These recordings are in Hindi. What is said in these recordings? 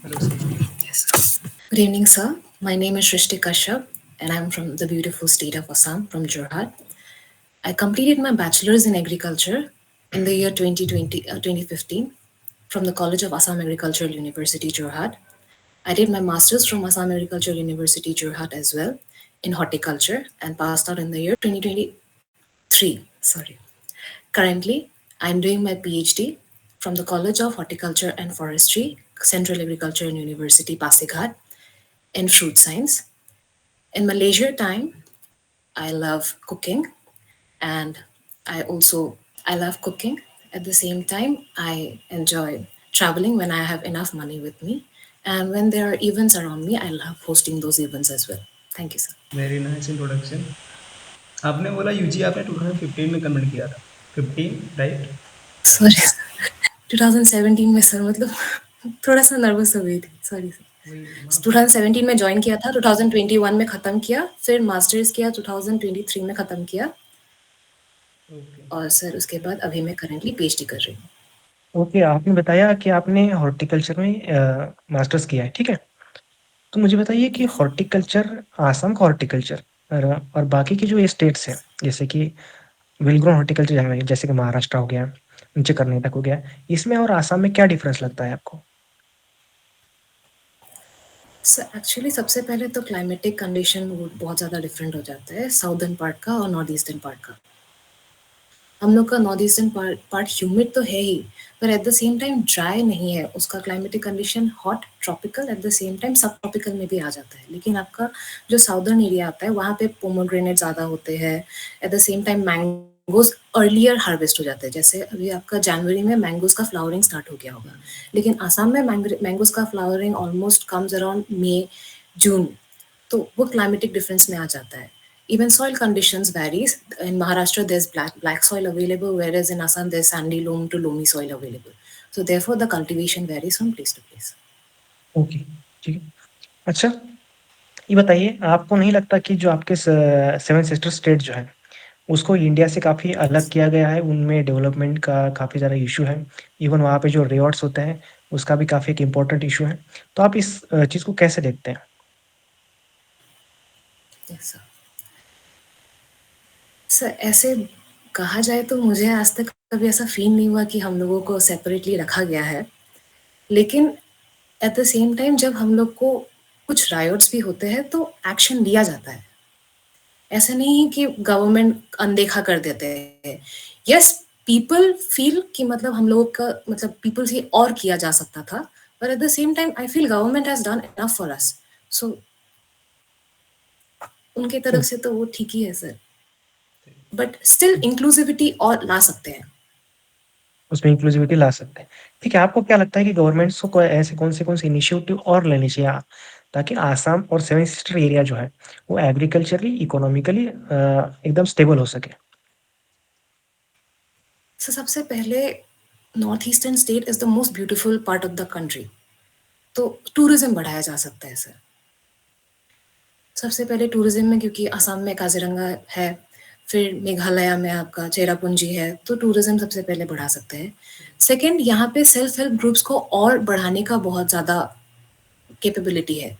Hello, Srishti. Yes. Good evening, sir. My name is Shrishti Kashyap, and I'm from the beautiful state of Assam, from Jorhat. I completed my bachelor's in agriculture in the year 2015 from the College of Assam Agricultural University, Jorhat. I did my master's from Assam Agricultural University, Jorhat as well in horticulture and passed out in the year 2023. Sorry. Currently, I'm doing my PhD from the College of Horticulture and Forestry, Central Agriculture University, Pasighat, in fruit science. In my leisure time, I love cooking, and I love cooking. At the same time, I enjoy traveling when I have enough money with me. And when there are events around me, I love hosting those events as well. Thank you, sir. Very nice introduction. आपने बोला यूजी आपने 2015 में कंप्लीट किया था। 15 राइट? सॉरी, 2017 में सर, मतलब थोड़ा सा नर्वस हो गई थी, सॉरी वही सर। माफ करना। 2017 में ज्वाइन किया था, 2021 में ख़त्म किया, फिर मास्टर्स किया 2023 में ख़त्म किया, ओके। और सर उसके बाद अभी मैं करेंटली पीएचडी कर रही हूँ। ओके, आपने बताया कि आपने हॉर्टिकल्चर में मास्टर्स किया है, ठीक है? तो मुझे बताइए कि यस। हॉर्टिकल्चर, असम का हॉर्टिकल्चर और बाकी की जो ये स्टेट्स हैं, जैसे कि वेल ग्रोन हॉर्टिकल्चर है, जैसे कि महाराष्ट्र हो गया, नीचे कर्नाटक हो गया, इसमें और असम में क्या डिफरेंस लगता है आपको? सर एक्चुअली सबसे पहले तो क्लाइमेटिक कंडीशन बहुत ज़्यादा डिफरेंट हो जाता है साउदर्न पार्ट का और नॉर्थ ईस्टर्न पार्ट का। हम लोग का नॉर्थ ईस्टर्न पार्ट ह्यूमिड तो है ही, पर at the same time dry नहीं है। उसका climatic condition hot tropical, eight the same time सब ट्रॉपिकल में भी आ जाता है। लेकिन आपका जो साउदर्न एरिया आता है वहाँ पे पोमोग्रेनेट ज़्यादा होते हैं। Eight the same time mangoes earlier harvest हो जाते हैं। जैसे अभी आपका जनवरी में मैंगोज का फ्लावरिंग स्टार्ट हो गया होगा, लेकिन आसाम में मैंगोज का फ्लावरिंग ऑलमोस्ट कम्स अराउंड मई जून। तो वो क्लाइमेटिक डिफरेंस में आ जाता है। Even soil conditions varies. In Maharashtra, there's black soil available, whereas in Assam, there's sandy loam to loamy soil available. So therefore, the cultivation varies from place to place. Okay, ठीक है। अच्छा, ये बताइए, आपको नहीं लगता कि जो आपके सेवन सिस्टर स्टेट जो है, उसको इंडिया से काफ़ी अलग किया गया है? उनमें डेवलपमेंट का काफ़ी ज़्यादा इश्यू है। इवन वहाँ पे जो रिवॉर्ड्स होते हैं, उसका भी काफ़ी एक इम्पोर्टेंट इश्यू है। तो आप इस चीज़ को कैसे देखते हैं? Yes, sir. सर ऐसे कहा जाए तो मुझे आज तक कभी ऐसा फील नहीं हुआ कि हम लोगों को सेपरेटली रखा गया है। लेकिन एट द सेम टाइम जब हम लोग को कुछ रायोट्स भी होते हैं तो एक्शन लिया जाता है। ऐसा नहीं है कि गवर्नमेंट अनदेखा कर देते हैं। यस, पीपल फील कि मतलब हम लोगों का मतलब पीपल से और किया जा सकता था, पर at the same time I feel government has done enough for us. So उनके तरफ से तो वो ठीक ही है सर, बट स्टिल इंक्लूसिविटी और ला सकते हैं। उसमें इंक्लूसिविटी ला सकते हैं। ठीक है, आपको क्या लगता है कि गवर्नमेंट्स को ऐसे कौन-से इनिशिएटिव और लेने चाहिए ताकि आसाम और सेवन सिस्टर एरिया जो है, वो एग्रीकल्चरली, इकोनॉमिकली एकदम स्टेबल हो सके? सो सबसे पहले north eastern state is the most beautiful part of the country, तो टूरिज्म बढ़ाया जा सकता है सर। सबसे पहले टूरिज्म में, क्योंकि असम में काजीरंगा है, फिर मेघालय में आपका चेरापूंजी है, तो टूरिज्म सबसे पहले बढ़ा सकते हैं। सेकंड, यहाँ पे सेल्फ हेल्प ग्रुप्स को और बढ़ाने का बहुत ज़्यादा कैपेबिलिटी है,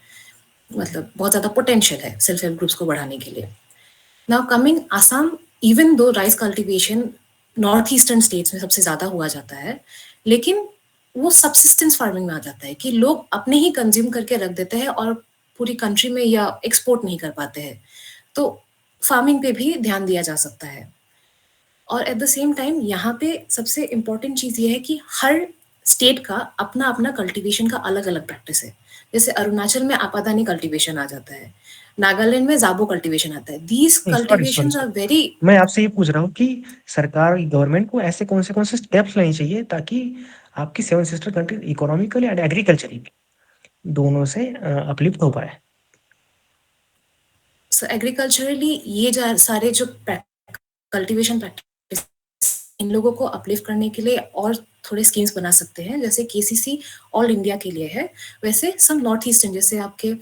मतलब बहुत ज़्यादा पोटेंशियल है सेल्फ हेल्प ग्रुप्स को बढ़ाने के लिए। Now coming Assam, even though rice cultivation north eastern states में सबसे ज़्यादा हुआ जाता है, लेकिन वो सबसिस्टेंस फार्मिंग में आ जाता है कि लोग अपने ही कंज्यूम करके रख देते हैं और पूरी कंट्री में या एक्सपोर्ट नहीं कर पाते हैं। तो फार्मिंग पे भी ध्यान दिया जा सकता है। और एट द सेम टाइम यहाँ पे सबसे इम्पोर्टेंट चीज़ ये है कि हर स्टेट का अपना अपना कल्टीवेशन का अलग अलग प्रैक्टिस है। जैसे अरुणाचल में आपादानी कल्टीवेशन आ जाता है, नागालैंड में जाबो कल्टीवेशन आता है। दीज नहीं, sorry, sorry, cultivations are sorry. Very. मैं आपसे ये पूछ रहा हूँ कि सरकार, गवर्नमेंट को ऐसे कौन से स्टेप्स लेने चाहिए ताकि आपकी seven sister country economically and agriculturally दोनों से अपलिफ्ट हो पाए? एग्रीकल्चरली ये सारे जो कल्टीवेशन प्रैक्टिस, इन लोगों को अपलिफ्ट करने के लिए और थोड़े स्कीम्स बना सकते हैं। जैसे केसीसी ऑल इंडिया के लिए है, वैसे सम नॉर्थ ईस्टर्न, जैसे आपके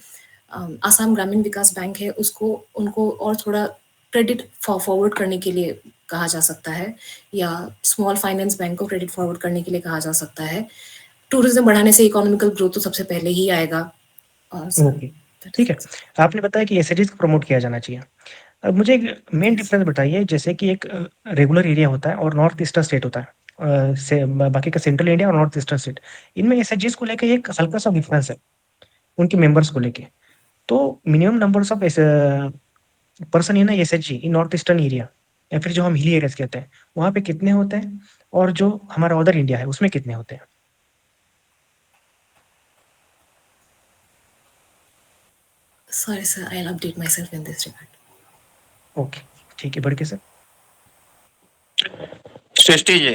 आसाम ग्रामीण विकास बैंक है, उसको उनको और थोड़ा क्रेडिट फॉरवर्ड करने के लिए कहा जा सकता है, या स्मॉल फाइनेंस बैंक को क्रेडिट फॉरवर्ड करने के लिए कहा जा सकता है। टूरिज्म बढ़ाने से इकोनॉमिकल ग्रोथ तो सबसे पहले ही आएगा। ओके, ठीक है। आपने बताया कि एसएचजीज को प्रमोट किया जाना चाहिए। अब मुझे एक मेन डिफरेंस बताइए, जैसे कि एक रेगुलर एरिया होता है और नॉर्थ ईस्टर्न स्टेट होता है, बाकी का सेंट्रल इंडिया और नॉर्थ ईस्टर्न स्टेट, इनमें एसएचजीज को लेके एक हल्का सा डिफरेंस है उनके मेंबर्स को लेके। तो minimum numbers of person in SHG in north eastern area, या फिर जो हम हिली एरियाज कहते हैं, वहाँ पे कितने होते हैं, और जो हमारा अदर इंडिया है उसमें कितने होते हैं? Sorry, sir. I'll update myself in this regard. Okay, ठीक है, बढ़ के सर। सृष्टि जी,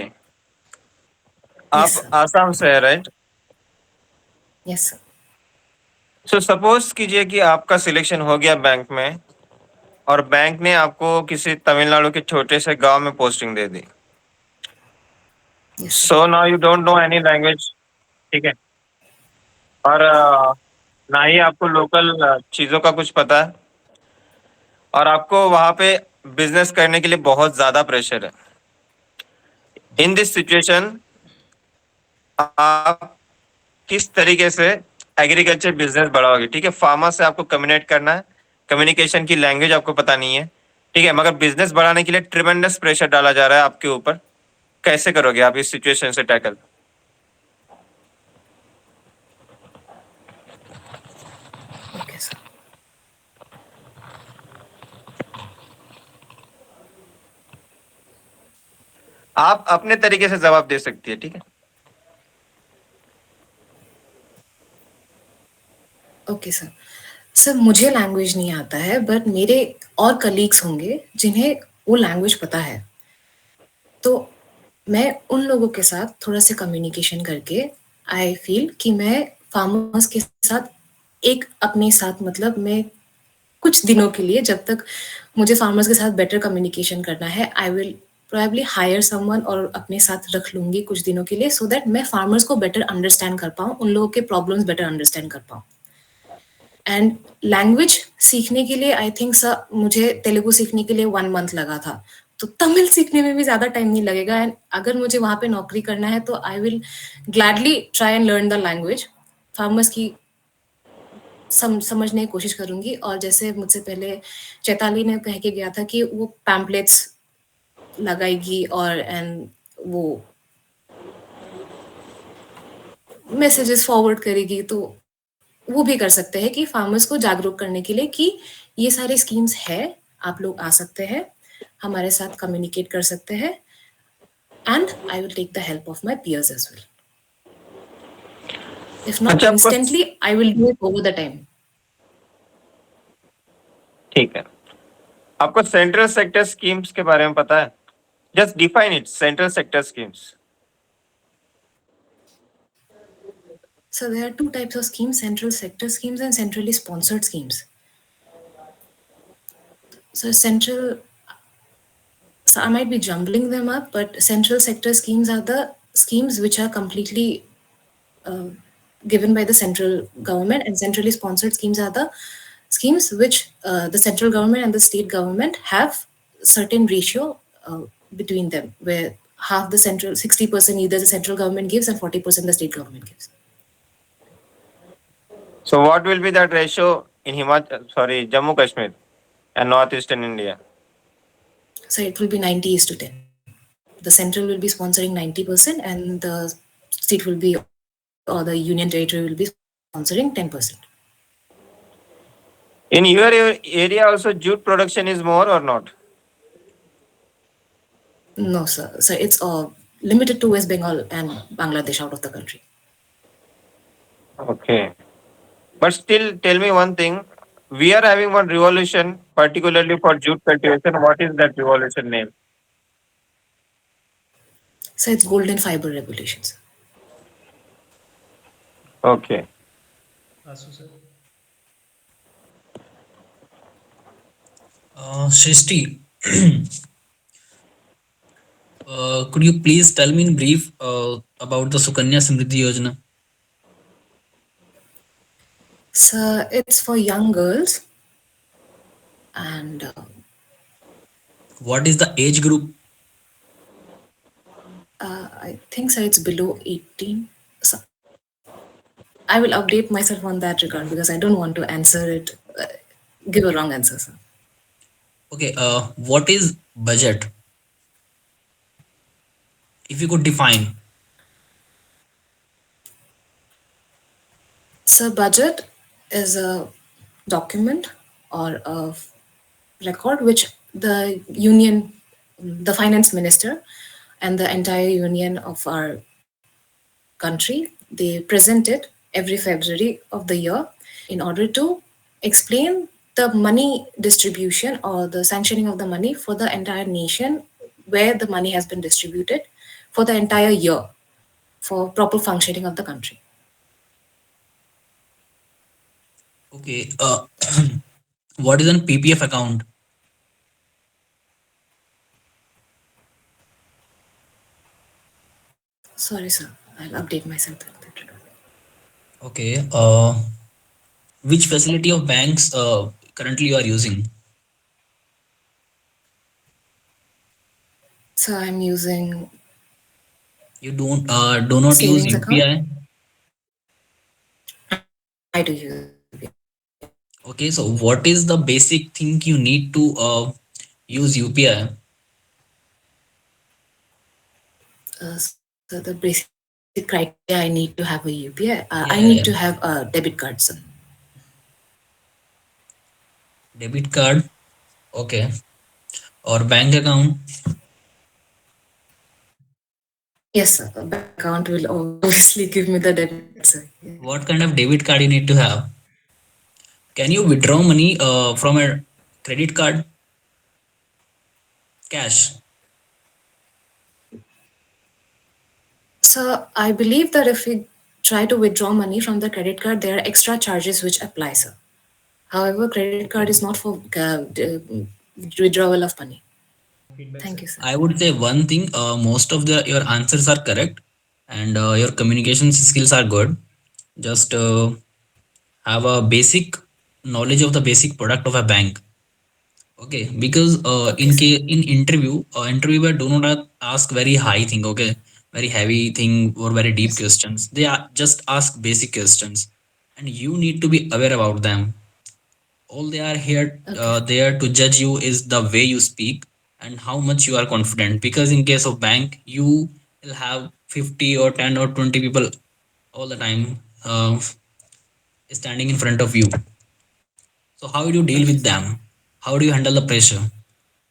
आप Yes, sir. आसाम से है, right? Yes, sir. So suppose कीजिए कि आपका सिलेक्शन हो गया बैंक में, और बैंक ने आपको किसी तमिलनाडु के छोटे से गांव में posting they the. Yes, sir. So now you don't know any language, ठीक है, और ना ही आपको लोकल चीजों का कुछ पता है, और आपको वहां पे बिजनेस करने के लिए बहुत ज्यादा प्रेशर है। इन दिस सिचुएशन आप किस तरीके से एग्रीकल्चर बिजनेस बढ़ाओगे? ठीक है, फार्मर से आपको कम्युनिकेट करना है, कम्युनिकेशन की लैंग्वेज आपको पता नहीं है, ठीक है, मगर बिजनेस बढ़ाने के लिए ट्रिमेंडस प्रेशर डाला जा रहा है आपके ऊपर। कैसे करोगे आप इस सिचुएशन से टैकल? Okay, sir. आप अपने तरीके से जवाब दे सकती है, ठीक है? Okay sir. सर मुझे लैंग्वेज नहीं आता है, बट मेरे और कलीग्स होंगे जिन्हें वो लैंग्वेज पता है। तो मैं उन लोगों के साथ थोड़ा सा कम्युनिकेशन करके आई फील कि मैं फार्मर्स के साथ एक अपने साथ मतलब मैं कुछ दिनों के लिए, जब तक मुझे फार्मर्स के साथ बेटर कम्युनिकेशन करना है, I will probably hire someone और अपने साथ रख लूंगी कुछ दिनों के लिए, सो दैट मैं फार्मर्स को बेटर अंडरस्टैंड कर पाऊँ, उन लोगों के प्रॉब्लम्स बेटर अंडरस्टैंड कर पाऊँ। एंड लैंग्वेज सीखने के लिए आई थिंक सर मुझे तेलुगु सीखने के लिए 1 मंथ लगा था, तो तमिल सीखने में भी ज्यादा टाइम नहीं लगेगा। एंड अगर मुझे वहां पे नौकरी करना है तो I will gladly try and learn the language, farmers की समझने की कोशिश करूंगी। और जैसे मुझसे पहले चैताली ने कह के गया था कि वो पैम्पलेट्स लगाएगी और एंड वो मैसेजेस फॉरवर्ड करेगी, तो वो भी कर सकते हैं कि फार्मर्स को जागरूक करने के लिए कि ये सारे स्कीम्स है, आप लोग आ सकते हैं, हमारे साथ कम्युनिकेट कर सकते हैं, and I will take the help of my peers as well. If not अच्छा, instantly, I will do it over the time. ठीक है, आपको सेंट्रल सेक्टर स्कीम्स के बारे में पता है? Just define it, central sector schemes. So there are two types of schemes: central sector schemes and centrally sponsored schemes. So I might be jumbling them up, but central sector schemes are the schemes which are completely given by the central government, and centrally sponsored schemes are the schemes which the central government and the state government have certain ratio between them, where half the central 60% either the central government gives and 40% the state government gives. So what will be that ratio in Jammu Kashmir and northeastern India? So it will be 90:10. The central will be sponsoring 90% and the state will be, or the union territory will be sponsoring 10%. In your area also jute production is more or not? No, sir. So it's limited to West Bengal and Bangladesh out of the country. Okay. But still, tell me one thing. We are having one revolution, particularly for jute cultivation. What is that revolution name? So it's golden fiber regulations. Okay. आसू sir. Shrishti, could you please tell me in brief about the Sukanya Samriddhi Yojana? So it's for young girls, and What is the age group? I think so it's below 18. So I will update myself on that regard because I don't want to answer it, give a wrong answer, sir. Okay, what is budget? If you could define. So budget is a document or a record which the union, the finance minister, and the entire union of our country, they present it every February of the year in order to explain the money distribution or the sanctioning of the money for the entire nation, where the money has been distributed for the entire year for proper functioning of the country. Okay, what is an PPF account? Sorry, sir. I'll update myself. Okay, which facility of banks currently you are using? So I'm using You do not use savings account. UPI. I do use. Okay, so what is the basic thing you need to use UPI? So the basic criteria, I need to have a UPI. I Yeah, need yeah. to have a debit card, sir. Debit card, okay, or bank account. Yes, sir. A bank account will obviously give me the debit, sir. What kind of debit card you need to have? Can you withdraw money from a credit card? Cash. So I believe that if we try to withdraw money from the credit card, there are extra charges which apply, sir. However, credit card is not for withdrawal of money. Feedback, Thank sir. you, sir. I would say one thing, most of your answers are correct and your communication skills are good. Just have a basic knowledge of the basic product of a bank. Okay, because Okay, sir. in interview, interviewer do not ask very high thing, okay, very heavy thing or very deep Yes. questions. They are just ask basic questions, and you need to be aware about them. All they are here Okay. there to judge you is the way you speak and how much you are confident. Because in case of bank, you will have 50 or 10 or 20 people all the time standing in front of you. So how do you deal Okay, with sir. them? How do you handle the pressure?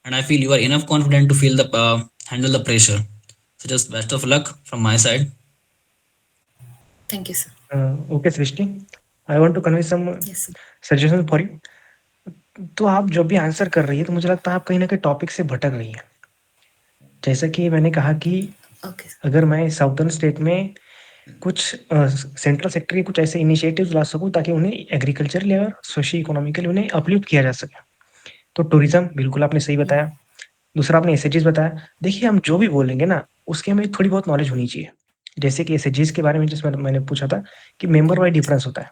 And I feel you are enough confident to feel the handle the pressure. So just best of luck from my side. Thank you, sir. Okay, Srishti, I want to convey some Yes, sir. suggestions for you. तो आप जो भी आंसर कर रही है, तो मुझे लगता है आप कहीं न कहीं टॉपिक से भटक रही हैं। जैसा कि मैंने कहा कि Okay. अगर मैं साउदर्न स्टेट में कुछ सेंट्रल सेक्टर के कुछ ऐसे इनिशिएटिव्स ला सकूँ ताकि उन्हें एग्रीकल्चरली और सोशियो इकोनॉमिकली उन्हें अपलिफ्ट किया जा सके। तो टूरिज़्म बिल्कुल आपने सही बताया। दूसरा आपने एसएचजीज़ बताया। देखिए, हम जो भी बोलेंगे ना, उसकी हमें थोड़ी बहुत नॉलेज होनी चाहिए। जैसे कि एसएचजीज़ के बारे में जिसमें मैंने पूछा था कि मेंबर वाइज़ डिफरेंस होता है।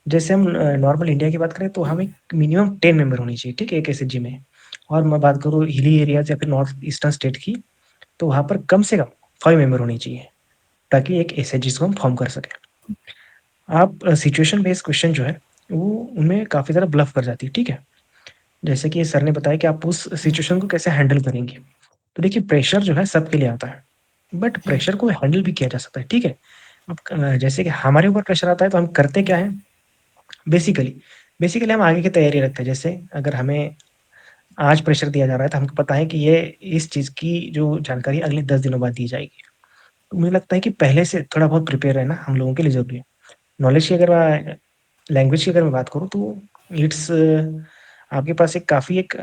जैसे हम नॉर्मल इंडिया की बात करें तो हमें मिनिमम 10 मेंबर होनी चाहिए, ठीक है? एक एसएचजी में। और मैं बात करूँ हिली एरियाज़ या फिर नॉर्थ ईस्टर्न स्टेट की, तो वहाँ पर कम से कम 5 मेंबर होनी चाहिए, ताकि एक एसएचजीज़ को हम फॉर्म कर सकें। आप सिचुएशन बेस्ड क्वेश्चन जो है, वो उनमें काफ़ी ज़्यादा ब्लफ कर जाती है, ठीक है? जैसे कि सर ने बताया कि आप उस सिचुएशन को कैसे हैंडल करेंगे। तो देखिए, प्रेशर जो है सबके लिए आता है, बट प्रेशर को हैंडल भी किया जा सकता है, ठीक है? अब जैसे कि हमारे ऊपर प्रेशर आता है तो हम करते क्या हैं, बेसिकली हम आगे की तैयारी रखते हैं। जैसे अगर हमें आज प्रेशर दिया जा रहा है तो हमको पता है कि ये इस चीज़ की जो जानकारी अगले 10 दिनों बाद दी जाएगी। तो मुझे लगता है कि पहले से थोड़ा बहुत प्रिपेयर रहना हम लोगों के लिए ज़रूरी है। नॉलेज की अगर लैंग्वेज की अगर मैं बात करूँ तो इट्स आपके पास एक काफ़ी एक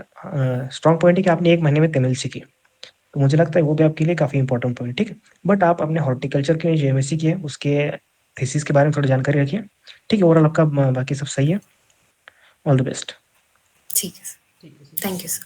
स्ट्रॉन्ग पॉइंट है कि आपने 1 महीने में तमिल सीखी। तो मुझे लगता है वो भी आपके लिए काफ़ी इम्पोर्टेंट पॉइंट, ठीक है? बट आप अपने हॉर्टिकल्चर की जो एमएससी की है, उसके थीसिस के बारे में थोड़ी जानकारी रखिए, ठीक है? ओवरऑल आपका बाकी सब सही है। All the best. ठीक है, sir. Thank you, sir.